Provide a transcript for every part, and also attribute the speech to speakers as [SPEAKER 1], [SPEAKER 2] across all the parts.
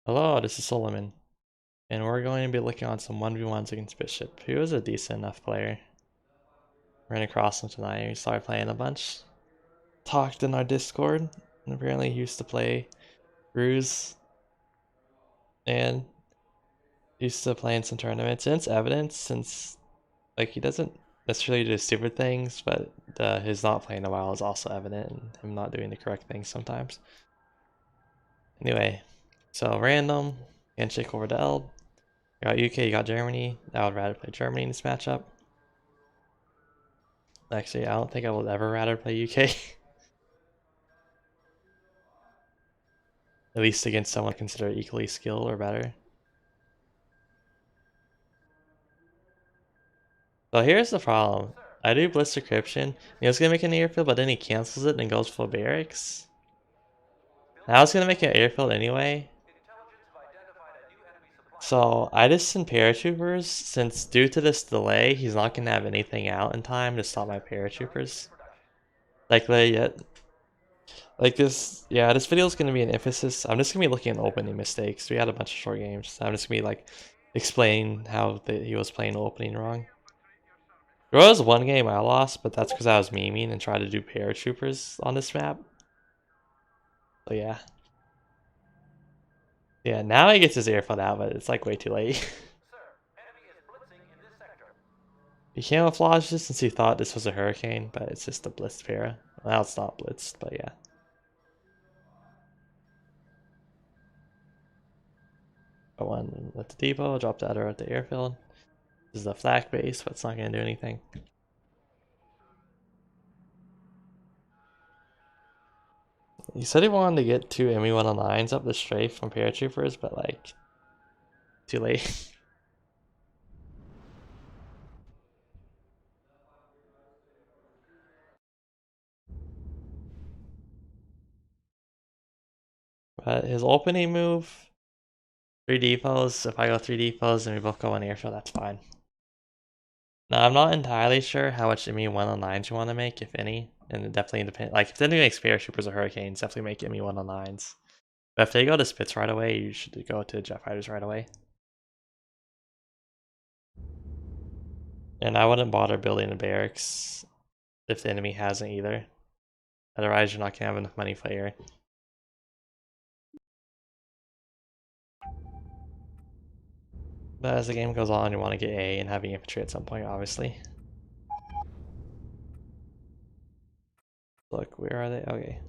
[SPEAKER 1] Hello, this is Solomon, and we're going to be looking on some 1v1s against Bishop, who is a decent enough player. Ran across him tonight, we started playing a bunch. Talked in our Discord, and apparently he used to play RUSE, and used to play in some tournaments, and it's evident since, like, he doesn't necessarily do stupid things, but his not playing a while is also evident, and him not doing the correct things sometimes. Anyway, so random, handshake over to Elb. You got UK, you got Germany. I would rather play Germany in this matchup. Actually, I don't think I would ever rather play UK. At least against someone considered equally skilled or better. So here's the problem. I do Blitz Decryption. He was gonna make an airfield, but then he cancels it and goes full barracks. I was gonna make an airfield anyway. So I just send paratroopers, since due to this delay, he's not gonna have anything out in time to stop my paratroopers. Like this, yeah, this video is going to be an emphasis. I'm just going to be looking at opening mistakes. We had a bunch of short games. I'm just going to be like explaining how he was playing opening wrong. There was one game I lost, but that's because I was memeing and tried to do paratroopers on this map. So yeah. Yeah, now he gets his airfield out, but it's like way too late. He camouflaged this since he thought this was a hurricane, but it's just a blitzed para. Well, it's not blitzed, but yeah. Got one at the depot, drop the other at the airfield. This is the flak base, but it's not going to do anything. He said he wanted to get 2 ME-109s up the strafe from paratroopers, but like, too late. But his opening move, 3 depots. If I go 3 depots and we both go on airfield, that's fine. Now, I'm not entirely sure how much ME-109s you want to make, if any. And it definitely depends. Like, if they're doing paratroopers or hurricanes, definitely make ME-109s. But if they go to Spits right away, you should go to jet fighters right away. And I wouldn't bother building a barracks if the enemy hasn't either. Otherwise, you're not going to have enough money for air. But as the game goes on, you want to get A and have infantry at some point, obviously. Look, where are they? Okay.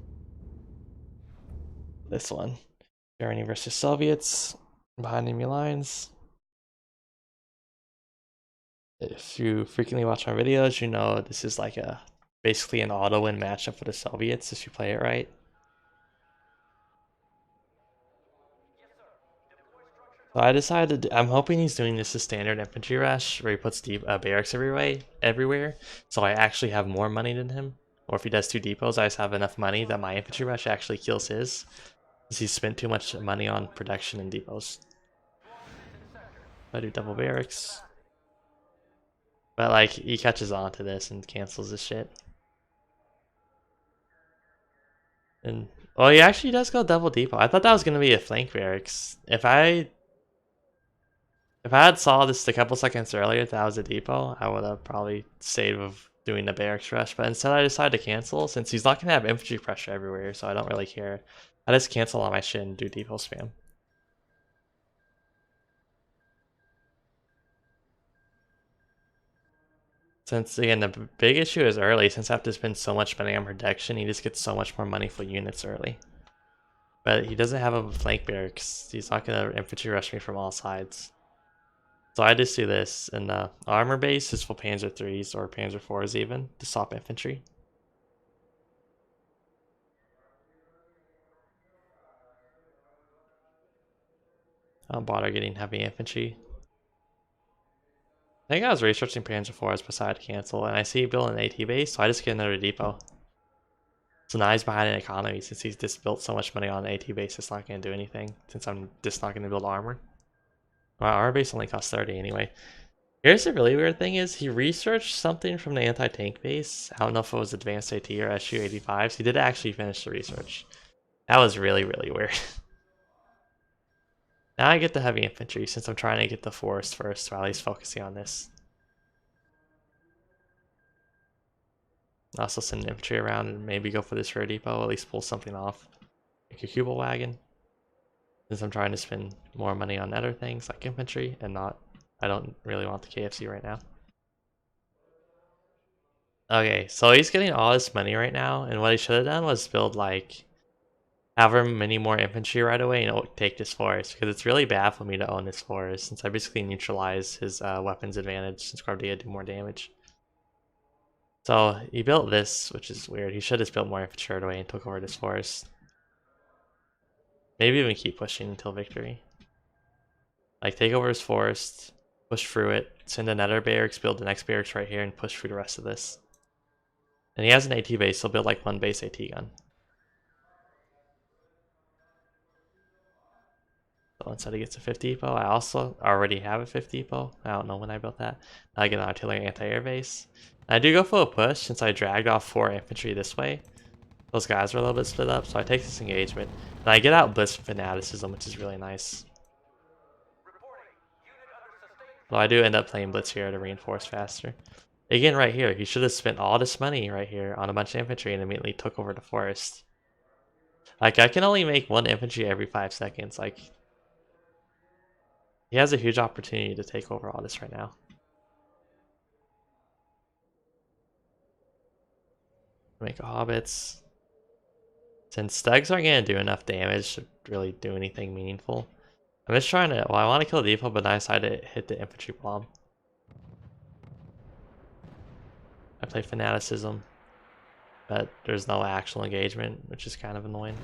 [SPEAKER 1] This one. Germany versus Soviets. Behind enemy lines. If you frequently watch my videos, you know this is like basically an auto-win matchup for the Soviets if you play it right. So I decided, I'm hoping he's doing this as standard infantry rush, where he puts deep barracks everywhere, so I actually have more money than him. Or if he does 2 depots, I just have enough money that my infantry rush actually kills his, because he spent too much money on production and depots. I do double barracks. But like, he catches on to this and cancels this shit. And, oh, he actually does go double depot. I thought that was going to be a flank barracks. If I had saw this a couple seconds earlier, that was a depot, I would have probably stayed with doing the barracks rush. But instead, I decided to cancel since he's not going to have infantry pressure everywhere, so I don't really care. I just cancel all my shit and do depot spam. Since, again, the big issue is early. Since I have to spend so much money on protection, he just gets so much more money for units early. But he doesn't have a flank barracks. He's not going to infantry rush me from all sides. So I just do this, and the armor base is for Panzer 3s or Panzer 4s even, to stop infantry. I don't bother getting heavy infantry. I think I was researching Panzer 4s beside cancel, and I see he built an AT base, so I just get another depot. So now he's behind an economy, since he's just built so much money on an AT base, it's not going to do anything, since I'm just not going to build armor. My armor base only costs 30 anyway. Here's the really weird thing is, he researched something from the anti-tank base. I don't know if it was advanced AT or SU-85s. He did actually finish the research. That was really, really weird. Now I get the heavy infantry since I'm trying to get the forest first, or at least focusing on this. I'll also send infantry around and maybe go for this rear depot, at least pull something off. Like a Kubel wagon. Since I'm trying to spend more money on other things like infantry and not, I don't really want the KFC right now. Okay, so he's getting all this money right now, and what he should have done was build like however many more infantry right away and take this forest, because it's really bad for me to own this forest since I basically neutralize his weapons advantage since Guardia do more damage. So he built this, which is weird. He should have built more infantry right away and took over this forest. Maybe even keep pushing until victory. Like take over his forest, push through it, send another barracks, build the next barracks right here, and push through the rest of this. And he has an AT base, so he'll build like one base AT gun. So instead he gets a 50 depot, I also already have a 50 depot. I don't know when I built that. I get an artillery anti-air base. And I do go for a push since I dragged off 4 infantry this way. Those guys are a little bit split up, so I take this engagement. And I get out Blitz Fanaticism, which is really nice. Well, I do end up playing Blitz here to reinforce faster. Again, right here, he should have spent all this money right here on a bunch of infantry and immediately took over the forest. Like, I can only make 1 infantry every 5 seconds. Like, he has a huge opportunity to take over all this right now. Make a hobbits. Since Stegs aren't going to do enough damage to really do anything meaningful, I'm just trying to, well, I want to kill the depot, but I decided to hit the infantry bomb. I play Fanaticism, but there's no actual engagement, which is kind of annoying.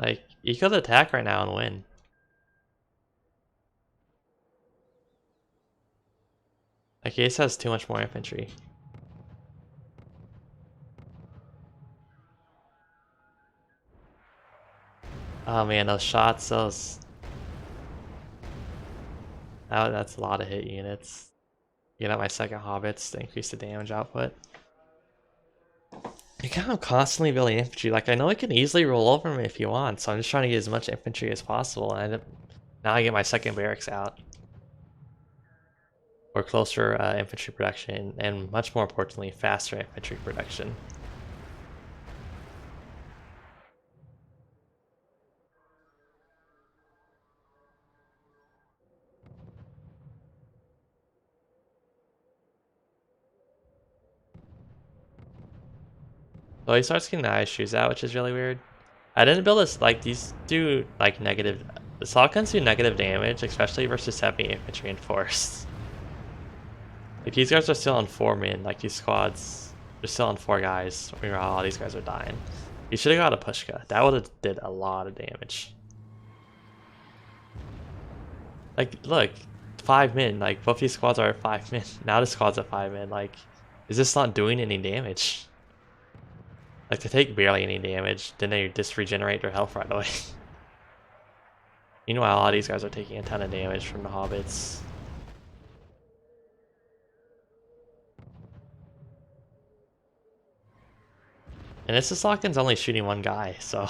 [SPEAKER 1] Like, you could attack right now and win. Like, Ace has too much more infantry. Oh man, those shots, those... that's a lot of hit units. Get out my second hobbits to increase the damage output. You kind of constantly building infantry. Like, I know I can easily roll over him if he wants, so I'm just trying to get as much infantry as possible. And now I get my second barracks out. Or closer infantry production, and much more importantly, faster infantry production. So he starts getting the ice shoes out, which is really weird. I didn't build this, like, these do, like, negative... The Salkins do negative damage, especially versus heavy infantry and forests. Like, these guys are still on 4 men, like, these squads, they're still on 4 guys. Meanwhile, all these guys are dying. You should have got a Pushka. That would have did a lot of damage. Like, look, 5 men, like, both these squads are at 5 men. Now the squad's at 5 men, like, is this not doing any damage? Like, they take barely any damage, then they just regenerate their health right away. Meanwhile, all these guys are taking a ton of damage from the hobbits. And this is Salkin's only shooting 1 guy, so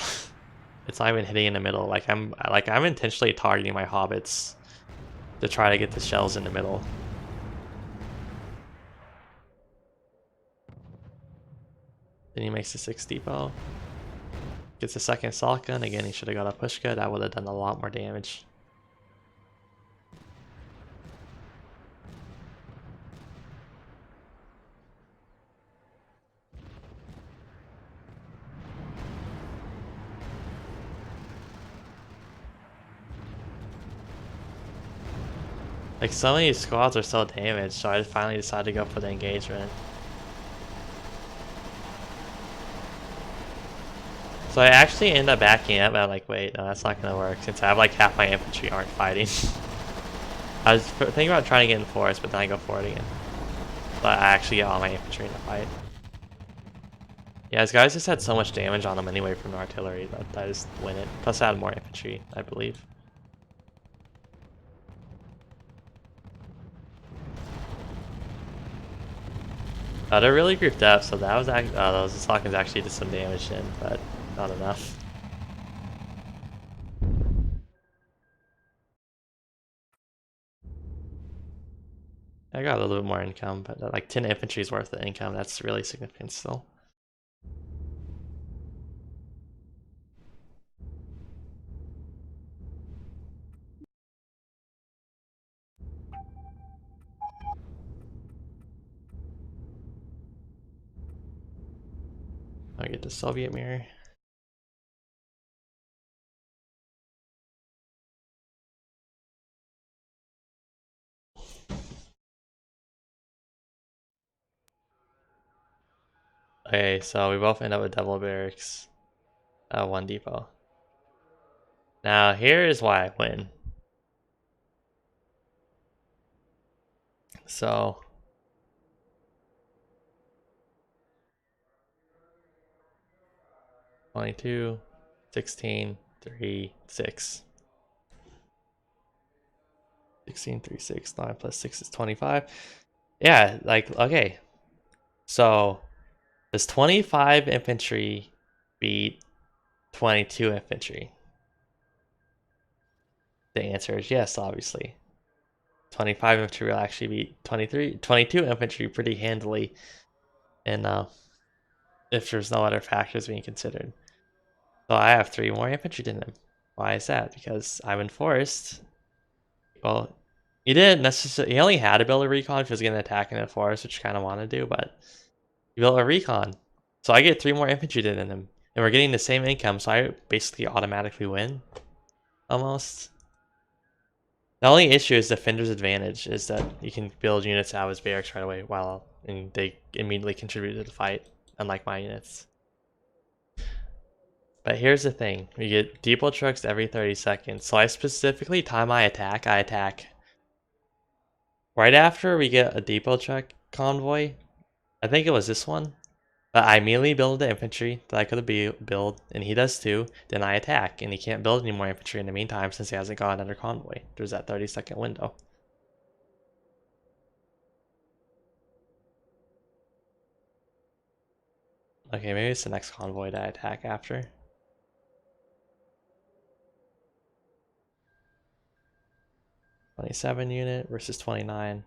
[SPEAKER 1] it's not even hitting in the middle. Like I'm intentionally targeting my hobbits to try to get the shells in the middle. Then he makes a 6 depot. Gets a second Salkin. Again, he should have got a Pushka. That would have done a lot more damage. Like, so many squads are so damaged, so I finally decided to go for the engagement. So I actually end up backing up, but I'm like, wait, no, that's not gonna work since I have like half my infantry aren't fighting. I was thinking about trying to get in forest, but then I go for it again. But I actually get all my infantry in the fight. Yeah, these guys just had so much damage on them anyway from the artillery that I just win it. Plus I had more infantry, I believe. They're really grouped up, so that was actually those Falcons actually did some damage in, but not enough. I got a little bit more income, but like 10 infantry is worth the income. That's really significant still. I get the Soviet mirror. Okay, so we both end up with double barracks. One depot. Now here is why I win. So 22, 16, 3, 6. 16, 3, 6, 9 plus 6 is 25. Yeah, like, okay. So does 25 infantry beat 22 infantry? The answer is yes, obviously. 25 infantry will actually beat 22 infantry pretty handily, and if there's no other factors being considered. So I have 3 more infantry than him. Why is that? Because I'm enforced. Well, he didn't necessarily. He only had to build a recon if he was going to attack in the forest, which I kind of want to do, but he built a recon. So I get 3 more infantry than him, and we're getting the same income, so I basically automatically win, almost. The only issue is Defender's advantage is that you can build units out of his barracks right away, and they immediately contribute to the fight, unlike my units. But here's the thing, we get depot trucks every 30 seconds, so I specifically time my attack. I attack right after we get a depot truck convoy. I think it was this one. But I immediately build the infantry that I could build, and he does too. Then I attack, and he can't build any more infantry in the meantime since he hasn't got another convoy. There's that 30-second window. Okay, maybe it's the next convoy that I attack after. 27 unit versus 29.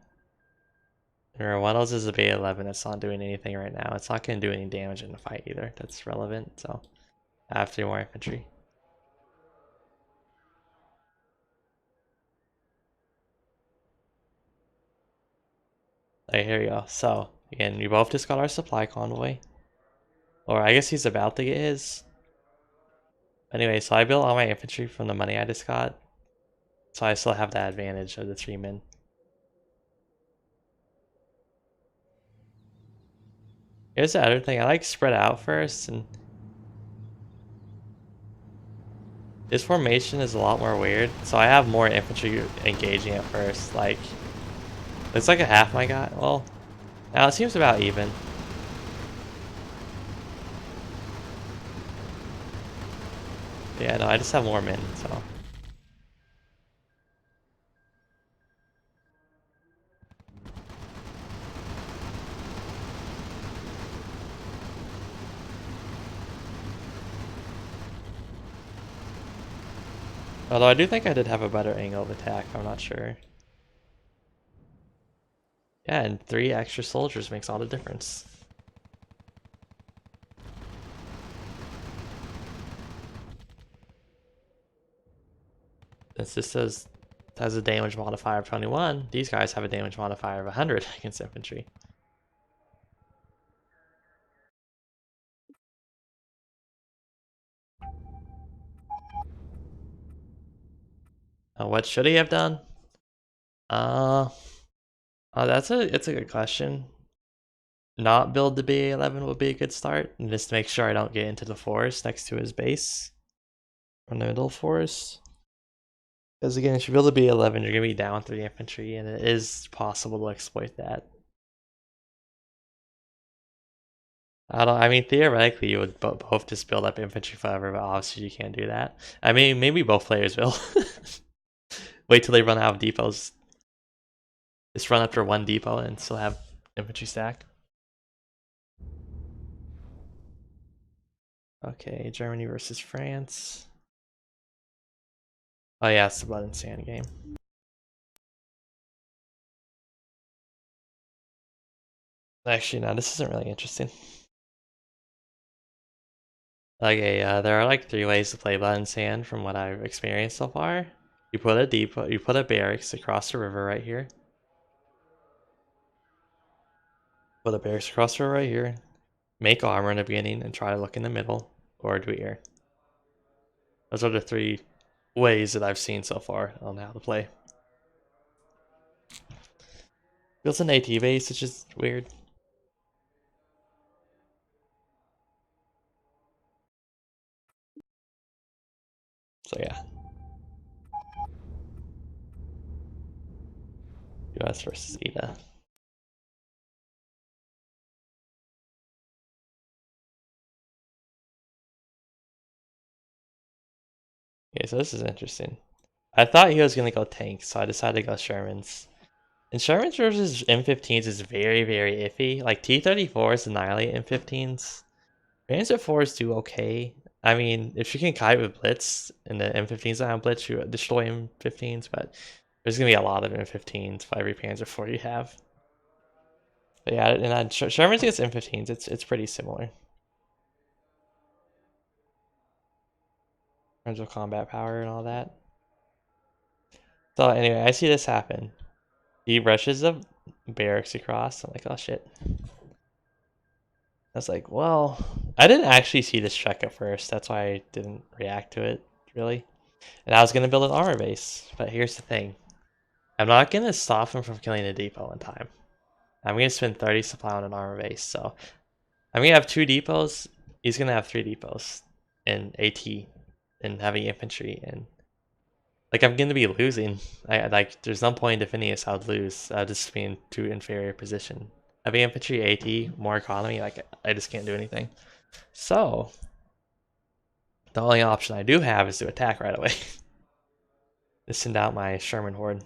[SPEAKER 1] Remember, one of those is a Beta 11 that's not doing anything right now. It's not going to do any damage in the fight either. That's relevant, so I have 3 more infantry. Okay, here we go. So, again, we both just got our supply convoy. Or I guess he's about to get his. Anyway, so I built all my infantry from the money I just got. So I still have that advantage of the 3 men. Here's the other thing, I like spread out first, and this formation is a lot more weird. So I have more infantry engaging at first. Like, it's like a half my guy. Well, now it seems about even. Yeah, no, I just have more men, so. Although I do think I did have a better angle of attack, I'm not sure. Yeah, and 3 extra soldiers makes all the difference. Since this has a damage modifier of 21, these guys have a damage modifier of 100 against infantry. What should he have done? It's a good question. Not build the BA-11 would be a good start, and just make sure I don't get into the forest next to his base. Or the middle forest. Because again, if you build a BA-11, you're going to be down 3 infantry, and it is possible to exploit that. I mean, theoretically, you would both just build up infantry forever, but obviously you can't do that. I mean, maybe both players will. Wait till they run out of depots. Just run up for 1 depot and still have infantry stack. Okay, Germany versus France. Oh yeah, it's the blood and sand game. Actually, no, this isn't really interesting. Okay, there are like 3 ways to play blood and sand from what I've experienced so far. You put a depot, you put a barracks across the river right here. Put a barracks across the river right here. Make armor in the beginning and try to look in the middle, or do air. Those are the 3 ways that I've seen so far on how to play. Feels an AT base, which is weird. So yeah. US versus ETA. Okay, so this is interesting. I thought he was gonna go tanks, so I decided to go Shermans. And Shermans versus M15s is very, very iffy. Like T-34s annihilate M15s. Panzer IVs do okay. I mean, if you can kite with Blitz and the M15s that have Blitz, you destroy M15s, but there's gonna be a lot of M15s for every Panzer IV you have. But yeah, and Shermans against M15s, it's pretty similar in terms of combat power and all that. So anyway, I see this happen. He rushes the barracks across. I'm like, oh shit. I was like, well, I didn't actually see this check at first. That's why I didn't react to it, really. And I was going to build an armor base. But here's the thing. I'm not going to stop him from killing a depot in time. I'm going to spend 30 supply on an armor base. So I'm going to have 2 depots. He's going to have 3 depots in AT and heavy infantry. And like, I'm going to be losing. There's no point in defending this. I would lose. I'd just be in too inferior position. Heavy infantry, AT, more economy. Like, I just can't do anything. So the only option I do have is to attack right away. To send out my Sherman Horde.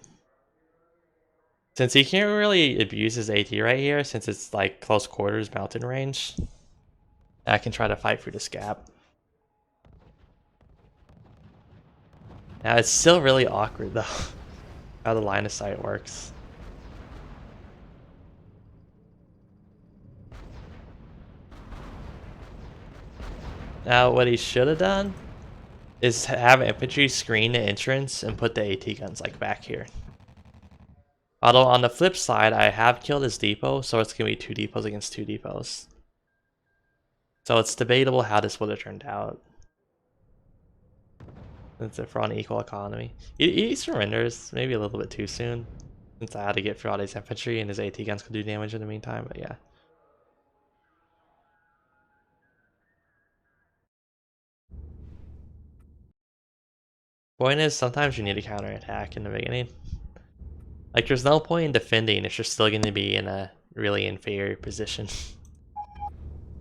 [SPEAKER 1] Since he can't really abuse his AT right here, since it's like close quarters mountain range, I can try to fight through this gap. Now it's still really awkward though, how the line of sight works. Now what he should have done is have infantry screen the entrance and put the AT guns like back here. Although on the flip side, I have killed his depot, so it's gonna be 2 depots against 2 depots. So it's debatable how this would have turned out. Since if we're on equal economy. He surrenders maybe a little bit too soon. Since I had to get through all these infantry and his AT guns could do damage in the meantime, but yeah. Point is, sometimes you need a counterattack in the beginning. Like, there's no point in defending if you're still going to be in a really inferior position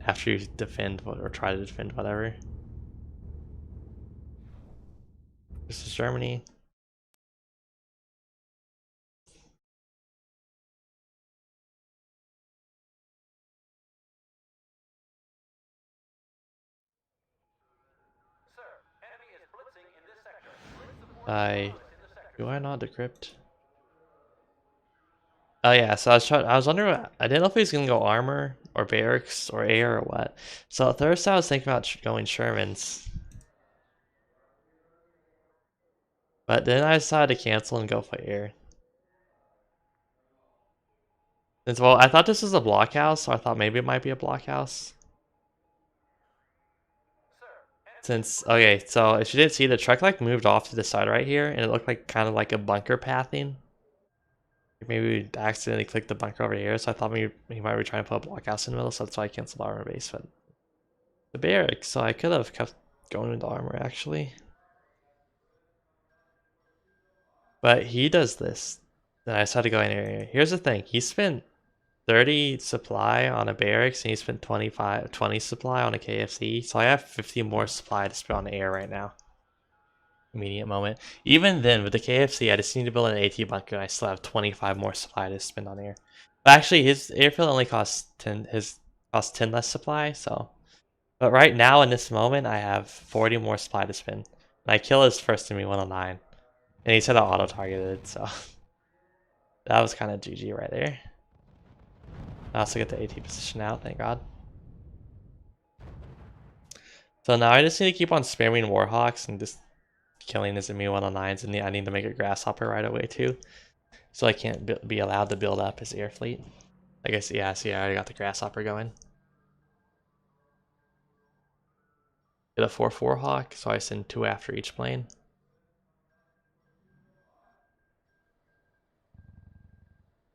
[SPEAKER 1] after you defend or try to defend whatever. This is Germany. Do I not decrypt? Oh yeah, so I was wondering, I didn't know if he was gonna go armor or barracks or air or what. So at first I was thinking about going Shermans, but then I decided to cancel and go for air. As well, I thought this was a blockhouse, so I thought maybe it might be a blockhouse. Since, okay, so if you didn't see, the truck like moved off to the side right here, and it looked like kind of like a bunker pathing. Maybe we accidentally clicked the bunker over here, so I thought maybe he might be trying to put a blockhouse in the middle, so that's why I canceled armor base. But the barracks, so I could have kept going into armor actually. But he does this. Then I decided to go in area. Here's the thing, he spent 30 supply on a barracks and he spent 20 supply on a KFC. So I have 50 more supply to spend on the air right now. Immediate moment. Even then, with the KFC, I just need to build an AT bunker and I still have 25 more supply to spend on air. But actually, his airfield only costs 10, his costs 10 less supply, so But right now, in this moment, I have 40 more supply to spin. My kill is first enemy 109. And he said I auto-targeted, so... that was kind of GG right there. I also get the AT position out, thank god. So now I just need to keep on spamming Warhawks and just killing his enemy 109s, and I need to make a Grasshopper right away too. So I can't be allowed to build up his air fleet. I guess, yeah, see, I already got the Grasshopper going. Get a 4/4 Hawk, so I send 2 after each plane.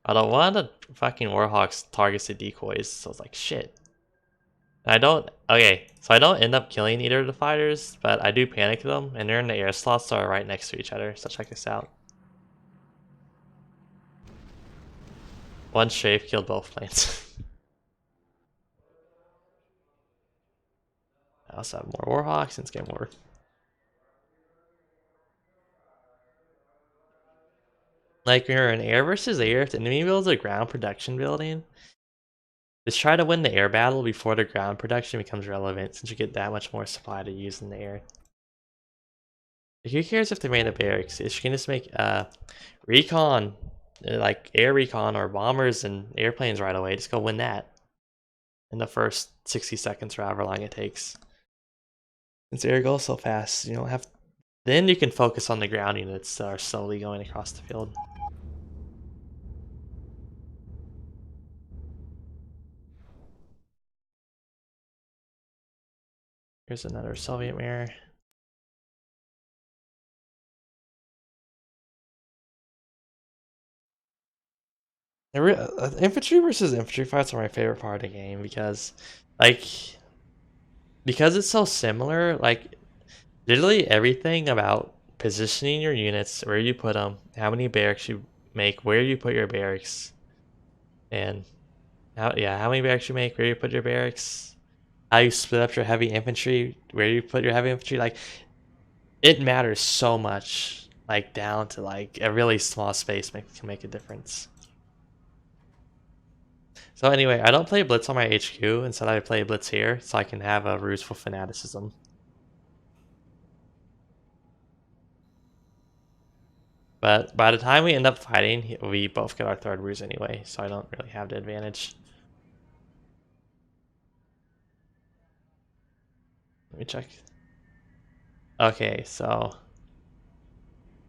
[SPEAKER 1] Although one of the fucking Warhawks targets the decoys, so it's like shit. I don't, okay, so I don't end up killing either of the fighters, but I do panic them, and they're in the air slots, so are right next to each other, so check this out. One strafe killed both planes. I also have more Warhawks and get more. Like when you're in air versus air, if the enemy builds a ground production building, just try to win the air battle before the ground production becomes relevant, since you get that much more supply to use in the air. Who cares if they made a barracks? If you can just make recon, like air recon or bombers and airplanes right away, just go win that in the first 60 seconds or however long it takes. Since air goes so fast, you don't have. Then you can focus on the ground units that are slowly going across the field. Here's another Soviet mirror. Infantry versus infantry fights are my favorite part of the game because it's so similar. Like literally everything about positioning your units, where you put them, how many barracks you make, where you put your barracks, and how many barracks you make, where you put your barracks, how you split up your heavy infantry, where you put your heavy infantry. Like it matters so much. Like down to like a really small space can make a difference. So anyway, I don't play Blitz on my HQ. Instead, I play Blitz here, so I can have a RUSE for fanaticism. But by the time we end up fighting, we both get our 3rd RUSE anyway, so I don't really have the advantage. Let me check. Okay, so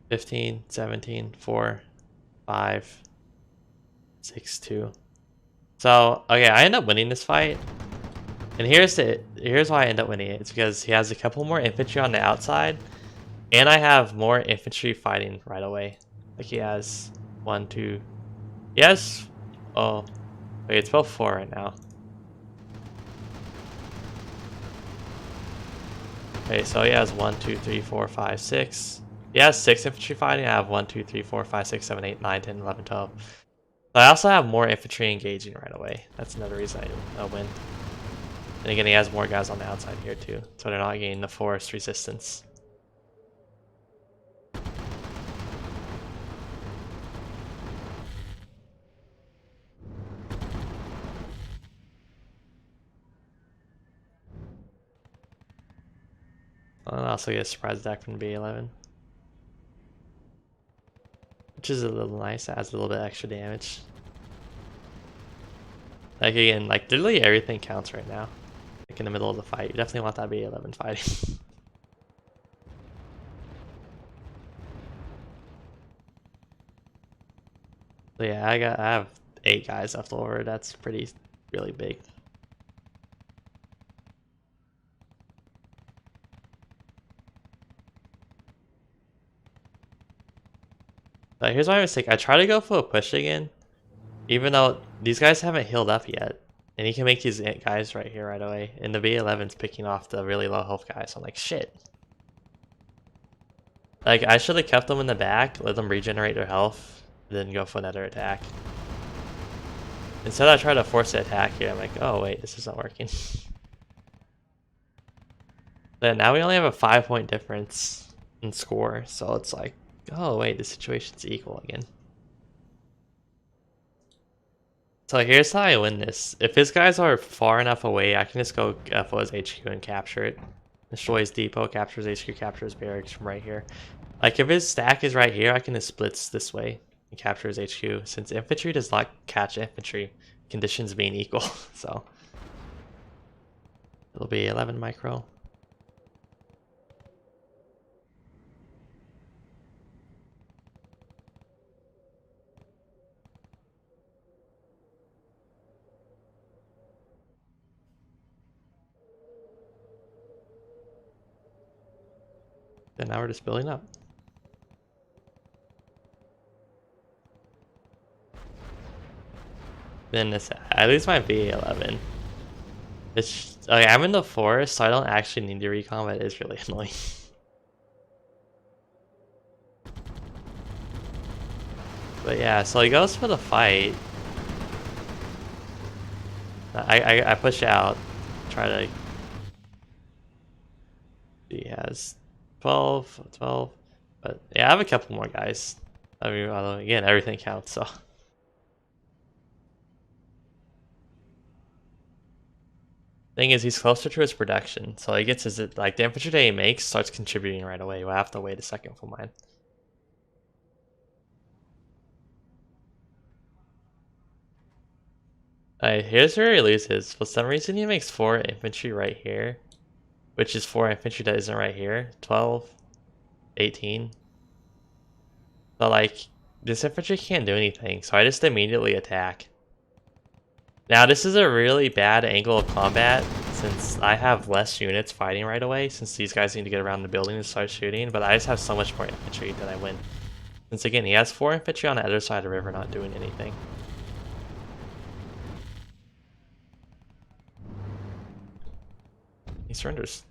[SPEAKER 1] 15, 17, 4, 5, 6, 2. So, okay, I end up winning this fight. And here's why I end up winning it. It's because he has a couple more infantry on the outside, and I have more infantry fighting right away. Like he has 1, 2. He has, oh, wait, it's both 4 right now. Okay, so he has 1, 2, 3, 4, 5, 6. He has 6 infantry fighting. I have 1, 2, 3, 4, 5, 6, 7, 8, 9, 10, 11, 12. But I also have more infantry engaging right away. That's another reason I win. And again, he has more guys on the outside here too, so they're not getting the forest resistance. I'll also get a surprise attack from B11. Which is a little nice, it adds a little bit extra damage. Like again, like literally everything counts right now. Like in the middle of the fight, you definitely want that B11 fighting. So yeah, I have 8 guys left over. That's really big. But here's my mistake. I try to go for a push again, even though these guys haven't healed up yet. And he can make these guys right here right away. And the B11's picking off the really low health guys. So I'm like, shit. Like, I should have kept them in the back, let them regenerate their health, then go for another attack. Instead, I try to force the attack here. I'm like, oh wait, this isn't working. Then now we only have a 5-point difference in score. So it's like, oh wait, the situation's equal again. So here's how I win this. If his guys are far enough away, I can just go FO his HQ and capture it. Destroy his depot, captures HQ, captures barracks from right here. Like if his stack is right here, I can just splits this way and capture his HQ. Since infantry does not catch infantry, conditions being equal, so it'll be 11 micro. And now we're just building up. Then this, I lose my B11. It's okay, I'm in the forest, so I don't actually need to recon, but it is really annoying. But yeah, so he goes for the fight. I push out, try to. He has 12, but yeah, I have a couple more guys. I mean, although again, everything counts. So thing is, he's closer to his production, so he gets his like the infantry that he makes starts contributing right away. We'll have to wait a second for mine. Alright, here's where he loses. For some reason, he makes 4 infantry right here, which is 4 infantry that isn't right here. 12, 18. But like, this infantry can't do anything, so I just immediately attack. Now this is a really bad angle of combat, since I have less units fighting right away, since these guys need to get around the building and start shooting, but I just have so much more infantry that I win. Since again, he has 4 infantry on the other side of the river not doing anything. He surrenders.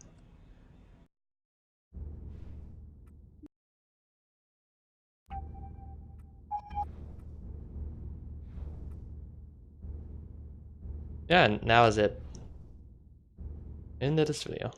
[SPEAKER 1] Yeah, and now is it. End of this video.